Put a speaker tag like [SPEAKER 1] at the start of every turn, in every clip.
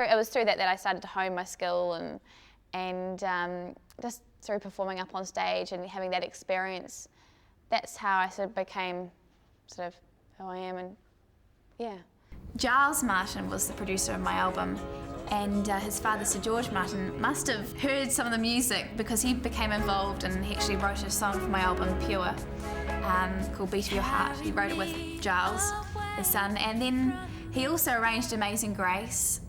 [SPEAKER 1] It was through that I started to hone my skill and just through performing up on stage and having that experience, that's how I sort of became sort of who I am, and yeah.
[SPEAKER 2] Giles Martin was the producer of my album, and his father, Sir George Martin, must have heard some of the music because he became involved and he actually wrote a song for my album, Pure, called Beat of Your Heart. He wrote it with Giles, his son, and then he also arranged Amazing Grace.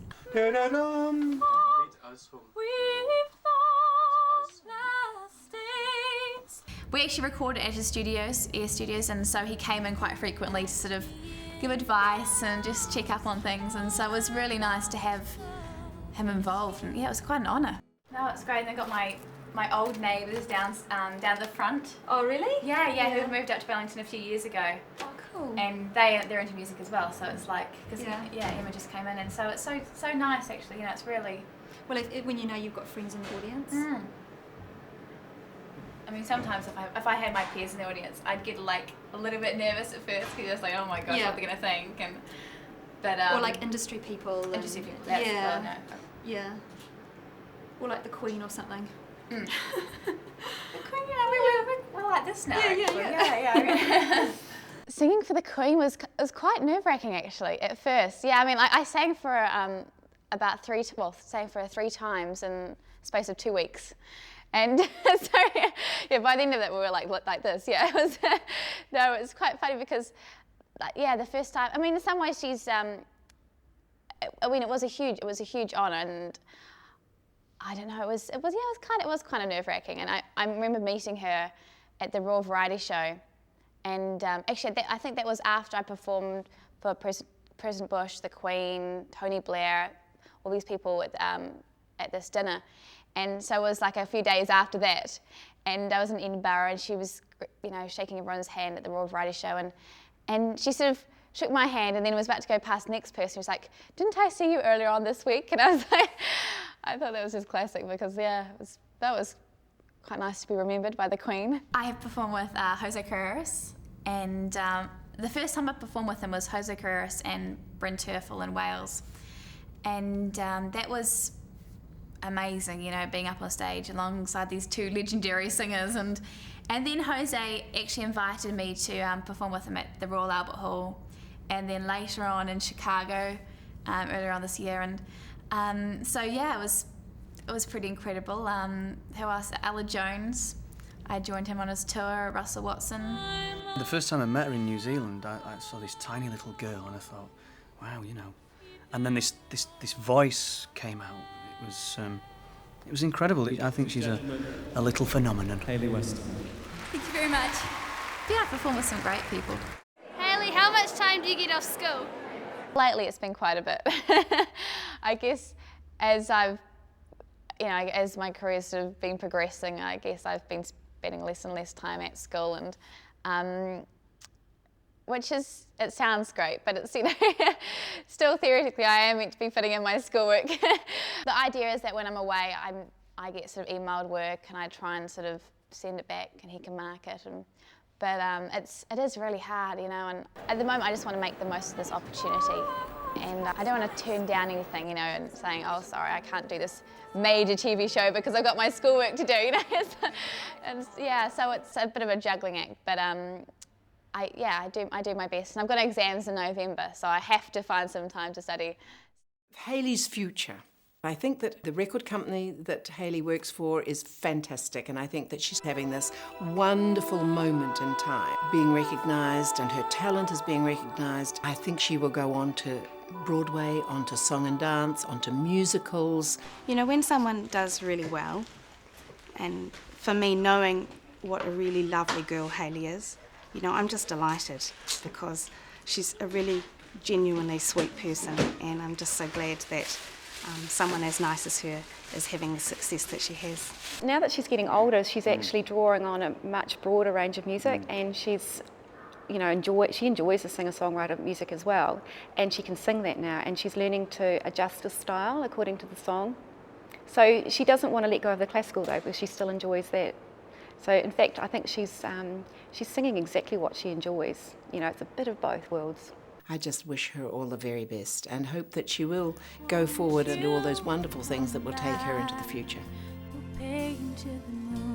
[SPEAKER 2] We actually recorded at his studios, Air Studios, and so he came in quite frequently to sort of give advice and just check up on things, and so it was really nice to have him involved, and yeah, it was quite an honour. No, it's great. They got my old neighbours down the front.
[SPEAKER 3] Oh really?
[SPEAKER 2] Yeah, who moved up to Wellington a few years ago.
[SPEAKER 3] Oh cool.
[SPEAKER 2] And they're into music as well, so it's like, because Emma just came in, and so it's so nice actually. You know, it's really.
[SPEAKER 3] Well, when you know you've got friends in the audience.
[SPEAKER 2] Mm. I mean, sometimes if I had my peers in the audience, I'd get like a little bit nervous at first because I was like, oh my gosh, what are they gonna think? But
[SPEAKER 3] or like industry people.
[SPEAKER 2] Industry people. That's,
[SPEAKER 3] yeah.
[SPEAKER 2] No.
[SPEAKER 3] Yeah. Or like the Queen or something.
[SPEAKER 2] Mm. The Queen, we're like this now.
[SPEAKER 3] Yeah.
[SPEAKER 1] Singing for the Queen was quite nerve-wracking actually at first. Yeah, I mean, I sang for about three times in the space of 2 weeks. And so, yeah, by the end of it, we were like this. Yeah, it was. No, it was quite funny because, yeah, the first time. I mean, in some ways, she's. I mean, it was a huge honour, and I don't know. It was kind of nerve-wracking. And I remember meeting her at the Royal Variety Show, and actually, I think that was after I performed for President Bush, the Queen, Tony Blair, all these people at this dinner. And so it was like a few days after that, and I was in Edinburgh, and she was, you know, shaking everyone's hand at the Royal Variety Show, and she sort of shook my hand, and then was about to go past the next person. She was like, "Didn't I see you earlier on this week?" And I was like, I thought that was just classic because that was quite nice to be remembered by the Queen.
[SPEAKER 2] I have performed with Jose Carreras, and the first time I performed with him was Jose Carreras and Bryn Terfel in Wales, and that was amazing, you know, being up on stage alongside these two legendary singers, and then Jose actually invited me to perform with him at the Royal Albert Hall, and then later on in Chicago earlier on this year, and so yeah, it was pretty incredible. Who else? Ella Jones, I joined him on his tour. Russell Watson.
[SPEAKER 4] The first time I met her in New Zealand, I saw this tiny little girl, and I thought, wow, you know, and then this voice came out. It was incredible. I think she's a little phenomenon.
[SPEAKER 5] Hayley Westenra.
[SPEAKER 3] Thank you very much.
[SPEAKER 2] Yeah, I performed with some great people.
[SPEAKER 6] Hayley, how much time do you get off school?
[SPEAKER 1] Lately, it's been quite a bit. I guess as my career's sort of been progressing, I guess I've been spending less and less time at school, and it sounds great, but it's, you know, still theoretically I am meant to be fitting in my schoolwork. The idea is that when I'm away, I get sort of emailed work, and I try and sort of send it back, and he can mark it. But it is really hard, you know. And at the moment, I just want to make the most of this opportunity, and I don't want to turn down anything, you know, and saying, oh, sorry, I can't do this major TV show because I've got my schoolwork to do, you know. And yeah, so it's a bit of a juggling act, but. I do my best, and I've got exams in November, so I have to find some time to study.
[SPEAKER 7] Hayley's future. I think that the record company that Hayley works for is fantastic, and I think that she's having this wonderful moment in time, being recognised, and her talent is being recognised. I think she will go on to Broadway, onto song and dance, onto musicals.
[SPEAKER 8] You know, when someone does really well, and for me, knowing what a really lovely girl Hayley is, you know, I'm just delighted because she's a really genuinely sweet person, and I'm just so glad that someone as nice as her is having the success that she has.
[SPEAKER 9] Now that she's getting older, she's actually drawing on a much broader range of music, and she's, you know, she enjoys the singer-songwriter music as well, and she can sing that now, and she's learning to adjust her style according to the song. So she doesn't want to let go of the classical though, because she still enjoys that. So in fact, I think she's singing exactly what she enjoys. You know, it's a bit of both worlds.
[SPEAKER 7] I just wish her all the very best and hope that she will go forward and do all those wonderful things that will take her into the future.
[SPEAKER 5] We'll pay into the moon.